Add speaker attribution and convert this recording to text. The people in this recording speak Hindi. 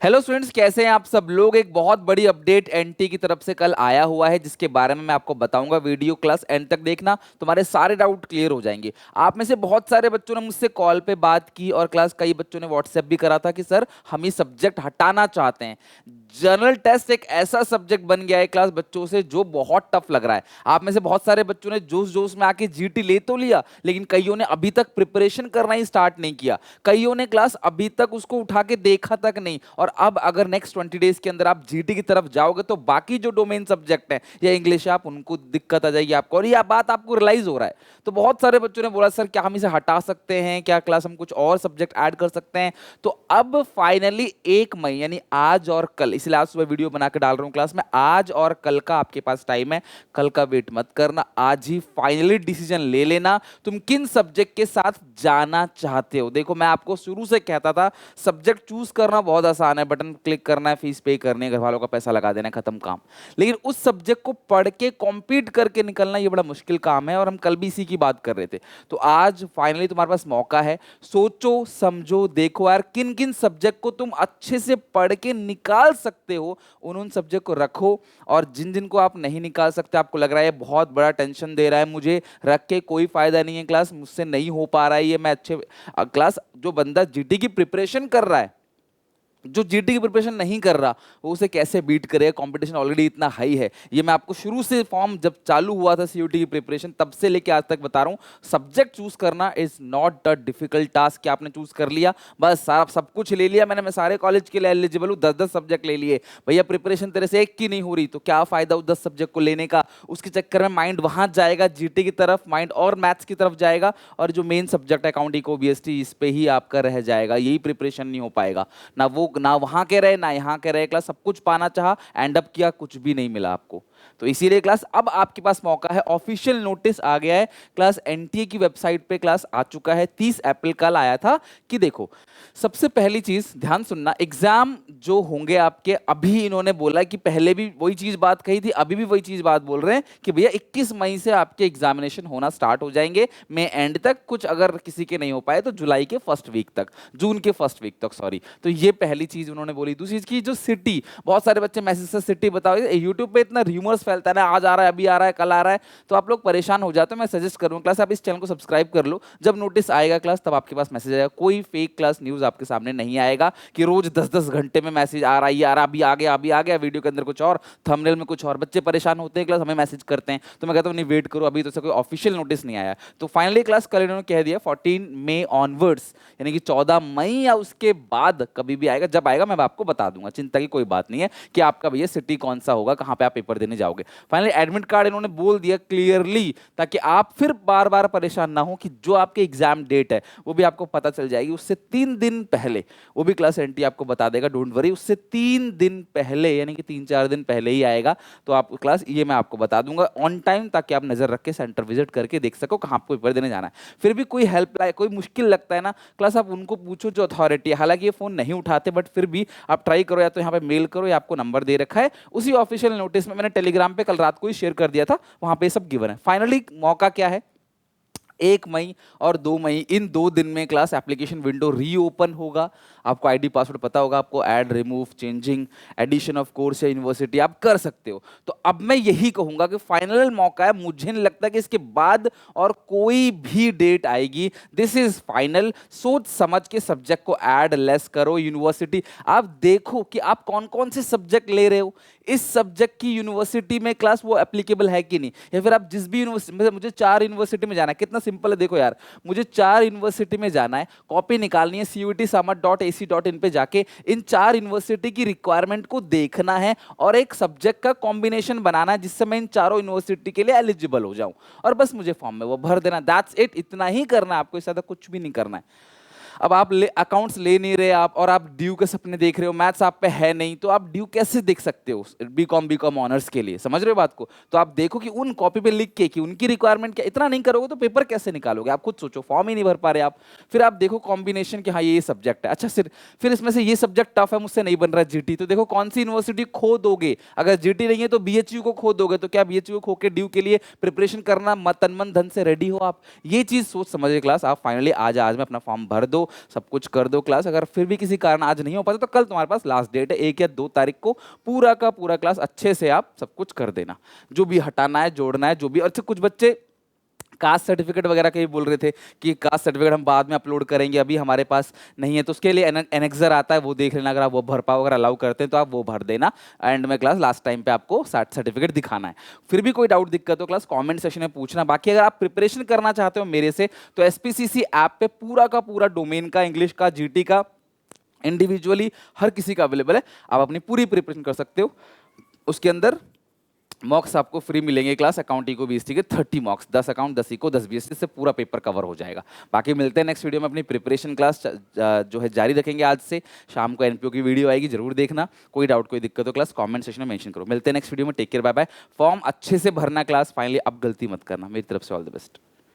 Speaker 1: हेलो स्टूडेंट्स, कैसे हैं आप सब लोग। एक बहुत बड़ी अपडेट एनटी की तरफ से कल आया हुआ है, जिसके बारे में मैं आपको बताऊंगा। वीडियो क्लास एंड तक देखना, तुम्हारे सारे डाउट क्लियर हो जाएंगे। आप में से बहुत सारे बच्चों ने मुझसे कॉल पे बात की और क्लास कई बच्चों ने व्हाट्सएप भी करा था कि सर हम ये सब्जेक्ट हटाना चाहते हैं। जनरल टेस्ट एक ऐसा सब्जेक्ट बन गया है क्लास बच्चों से जो बहुत टफ लग रहा है। आप में से बहुत सारे बच्चों ने जोश जोश में आके जीटी ले तो लिया, लेकिन कईयों ने अभी तक प्रिपरेशन करना ही स्टार्ट नहीं किया। कईयों ने क्लास अभी तक उसको उठा के देखा तक नहीं। और अब अगर नेक्स्ट 20 डेज के अंदर आप जीटी की तरफ जाओगे तो बाकी जो डोमेन सब्जेक्ट है या इंग्लिश है, आप उनको दिक्कत आ जाएगी आपको, और यह बात आपको रियलाइज हो रहा है। तो बहुत सारे बच्चों ने बोला सर क्या हम इसे हटा सकते हैं, क्या क्लास हम कुछ और सब्जेक्ट ऐड कर सकते हैं। तो अब फाइनली 1 मई यानी आज और कल, इसलिए आज सुबह वीडियो बना के डाल रहा हूं क्लास में, आज और कल का आपके पास टाइम है। कल का वेट मत करना, आज ही फाइनली डिसीजन ले लेना तुम किन सब्जेक्ट के साथ जाना चाहते हो। देखो मैं आपको शुरू से कहता था सब्जेक्ट चूज करना बहुत आसान है, बटन क्लिक करना है, फीस पे करनी है, घर वालों का पैसा लगा देना है, खत्म काम। लेकिन उस सब्जेक्ट को पढ़ के कॉम्पीट करके निकलना ये बड़ा मुश्किल काम है, और हम कल भी इसी की बात कर रहे थे। तो आज फाइनली तुम्हारे पास मौका है। सोचो समझो देखो यार, किन किन सब्जेक्ट को तुम अच्छे से पढ़ के निकाल सकते हो, उन सब्जेक्ट को रखो। और जिन जिन को आप नहीं निकाल सकते, आपको लग रहा है बहुत बड़ा टेंशन दे रहा है मुझे, रख के कोई फायदा नहीं है, क्लास मुझसे नहीं हो पा रहा है ये, मैं अच्छे क्लास जो बंदा जीटी की प्रिपरेशन कर रहा है, जो जीटी की प्रिपरेशन नहीं कर रहा, वो उसे कैसे बीट करेगा। कंपटीशन ऑलरेडी इतना हाई है। ये मैं आपको शुरू से फॉर्म जब चालू हुआ था सीयूटी की प्रिपरेशन, तब से लेके आज तक बता रहा हूं, सब्जेक्ट चूज करना is not a difficult task. कि आपने चूज कर लिया, बस सारा सब कुछ ले लिया मैंने, मैं सारे कॉलेज के लिए एलिजिबल हूं, 10-10 सब्जेक्ट ले लिए। भैया प्रिपरेशन तेरे से एक की नहीं हो रही तो क्या फायदा उस 10 सब्जेक्ट को लेने का। उसके चक्कर में माइंड वहां जाएगा जीटी की तरफ, माइंड और मैथ्स की तरफ जाएगा, और जो मेन सब्जेक्ट है अकाउंटिंग को बीएसटी, इस पे ही आपका रह जाएगा। यही प्रिपरेशन नहीं हो पाएगा। ना वो ना वहां के रहे ना यहाँ के रहे, क्लास सब कुछ पाना चाहा, एंड अप किया कुछ भी नहीं मिला आपको। तो इसीलिए क्लास अब आपके पास मौका है। ऑफिशियल नोटिस आ गया है, क्लास एनटीए की वेबसाइट पे क्लास आ चुका है। 30 अप्रैल कल आया था कि देखो सबसे पहली चीज ध्यान सुनना, एग्जाम जो होंगे आपके, अभी इन्होंने बोला कि पहले भी वही चीज बात कही थी, अभी भी वही चीज बात बोल रहे हैं कि भैया 21 मई से आपके एग्जामिनेशन होना स्टार्ट हो जाएंगे, मई एंड तक। कुछ अगर किसी के नहीं हो पाए तो जुलाई के फर्स्ट वीक तक, जून के फर्स्ट वीक तक, सॉरी। तो ये पहली चीज उन्होंने बोली। दूसरी चीज की जो सिटी, बहुत सारे बच्चे मैसेज से सिटी बताओ, यूट्यूब पे इतना र्यूमर्स फैलता है ना, आज आ रहा है, अभी आ रहा है, कल आ रहा है, तो आप लोग परेशान हो जाते हो। मैं सजेस्ट करूंगा क्लास आप इस चैनल को सब्सक्राइब कर लो, जब नोटिस आएगा क्लास तब आपके पास मैसेज आएगा। कोई फेक क्लास न्यूज आपके सामने नहीं आएगा कि रोज 10-10 घंटे में मैसेज आ रहा है, ये आ रहा, अभी आ गया, अभी आ गया, वीडियो के अंदर कुछ और, थंबनेल में कुछ और। बच्चे परेशान होते हैं क्लास, हमें मैसेज करते हैं, तो मैं कहता हूँ नहीं वेट करो, अभी तो से कोई ऑफिशियल नोटिस नहीं आया। तो फाइनली क्लास कल इन्होंने कह दिया 14 मई ऑनवर्ड्स, यानी कि 14 मई या उसके बाद कभी भी आएगा, जब आएगा मैं आपको बता दूंगा, चिंता की कोई बात नहीं है कि आपका भैया सिटी कौन सा होगा, कहां पे आप पेपर देने जाओगे। फाइनली एडमिट कार्ड इन्होंने बोल दिया क्लियरली, ताकि आप फिर बार बार परेशान ना हो कि जो आपके एग्जाम डेट है वो भी आपको पता चल जाएगी उससे 3 दिन पहले। वो भी क्लास एनटी आपको बता देगा, डोंट वरी, उससे 3 दिन पहले, यानी कि 3-4 दिन पहले ही आएगा। तो आप क्लास ये मैं आपको बता दूंगा ऑन टाइम, ताकि आप नजर रख के सेंटर विजिट करके देख सको कहां आपको पेपर देने जाना है। फिर भी कोई हेल्प लाए, कोई मुश्किल लगता है ना क्लास, आप उनको पूछो जो अथॉरिटी है। हालांकि ये फोन नहीं उठाते, बट फिर भी आप ट्राई करो, या तो यहाँ पे मेल करो, या आपको नंबर दे रखा है उसी ऑफिशियल नोटिस में, मैंने टेलीग्राम पे कल रात को ही शेयर कर दिया था, वहां पे सब गिवन है। फाइनली मौका क्या है, 1 मई और 2 मई, इन 2 दिन में क्लास एप्लीकेशन विंडो रीओपन होगा। आपको आईडी पासवर्ड पता होगा, आपको add, remove, changing, addition of course या यूनिवर्सिटी आप कर सकते हो। तो अब मैं यही कहूंगा कि फाइनल मौका है, मुझे नहीं लगता कि इसके बाद और कोई भी डेट आएगी। This is final. सोच समझ के सब्जेक्ट को ऐड लेस करो। यूनिवर्सिटी आप देखो कि आप कौन कौन से सब्जेक्ट ले रहे हो, इस सब्जेक्ट की यूनिवर्सिटी में क्लास वो एप्लीकेबल है कि नहीं, या फिर आप जिस भी यूनिवर्सिटी, मुझे 4 यूनिवर्सिटी में जाना है, कितना सिंपल है देखो यार, मुझे 4 यूनिवर्सिटी में जाना है, कॉपी निकालनी है, CUET-SAMAT.ac.in पे जाके इन 4 यूनिवर्सिटी की रिक्वायरमेंट को देखना है, और एक सब्जेक्ट का कॉम्बिनेशन बनाना है जिससे मैं इन चारों यूनिवर्सिटी के लिए एलिजिबल हो जाऊं, और बस मुझे फॉर्म में वो भर देना। दैट्स इट, इतना ही करना है आपको, इससे ज्यादा कुछ भी नहीं करना है। अब आप अकाउंट्स ले नहीं रहे आप, और आप ड्यू के सपने देख रहे हो, मैथ्स आप पे है नहीं, तो आप ड्यू कैसे देख सकते हो बीकॉम ऑनर्स के लिए, समझ रहे हो बात को। तो आप देखो कि उन कॉपी पे लिख के कि उनकी रिक्वायरमेंट क्या, इतना नहीं करोगे तो पेपर कैसे निकालोगे, आप खुद सोचो, फॉर्म ही नहीं भर पा रहे आप। फिर आप देखो कॉम्बिनेशन कि हाँ ये सब्जेक्ट है, अच्छा फिर इसमें से ये सब्जेक्ट टफ है, मुझसे नहीं बन रहा है जीटी, तो देखो कौन सी यूनिवर्सिटी खो दोगे। अगर जीटी नहीं है तो बीएचयू को खो दोगे, तो क्या बीएचयू को खो के ड्यू के लिए प्रिपरेशन करना तन मन धन से रेडी हो आप। ये चीज सोच समझिए क्लास, आप फाइनली आज में अपना फॉर्म भर दो। तो सब कुछ कर दो क्लास। अगर फिर भी किसी कारण आज नहीं हो पाता तो कल तुम्हारे पास लास्ट डेट है, 1 या 2 तारीख को पूरा का पूरा क्लास अच्छे से आप सब कुछ कर देना, जो भी हटाना है जोड़ना है जो भी। अच्छा, कुछ बच्चे कास्ट सर्टिफिकेट वगैरह के भी बोल रहे थे कि कास्ट सर्टिफिकेट हम बाद में अपलोड करेंगे, अभी हमारे पास नहीं है, तो उसके लिए एनेक्सर आता है, वो देख लेना। अगर आप वो भर पाओ, अगर अलाउ करते हैं तो आप वो भर देना। एंड में क्लास लास्ट टाइम पे आपको सर्टिफिकेट दिखाना है। फिर भी कोई डाउट दिक्कत हो क्लास कमेंट सेक्शन में पूछना। बाकी अगर आप प्रिपरेशन करना चाहते हो मेरे से तो एसपीसीसी ऐप पे पूरा का पूरा डोमेन का, इंग्लिश का, जीटी का, इंडिविजुअली हर किसी का अवेलेबल है। आप अपनी पूरी प्रिपरेशन कर सकते हो। उसके अंदर मॉक्स आपको फ्री मिलेंगे क्लास, अकाउंटिंग को 20 के 30 मॉक्स, 10 अकाउंट 10 इको 10 बीएससी से पूरा पेपर कवर हो जाएगा। बाकी मिलते हैं नेक्स्ट वीडियो में। अपनी प्रिपरेशन क्लास जो है जारी रखेंगे। आज से शाम को एनपीओ की वीडियो आएगी, जरूर देखना। कोई डाउट कोई दिक्कत हो क्लास कमेंट सेक्शन में मेंशन करो। मिलते हैं नेक्स्ट वीडियो में। Take care, bye bye. Form अच्छे से भरना क्लास, फाइनली अब गलती मत करना। मेरी तरफ से ऑल द बेस्ट।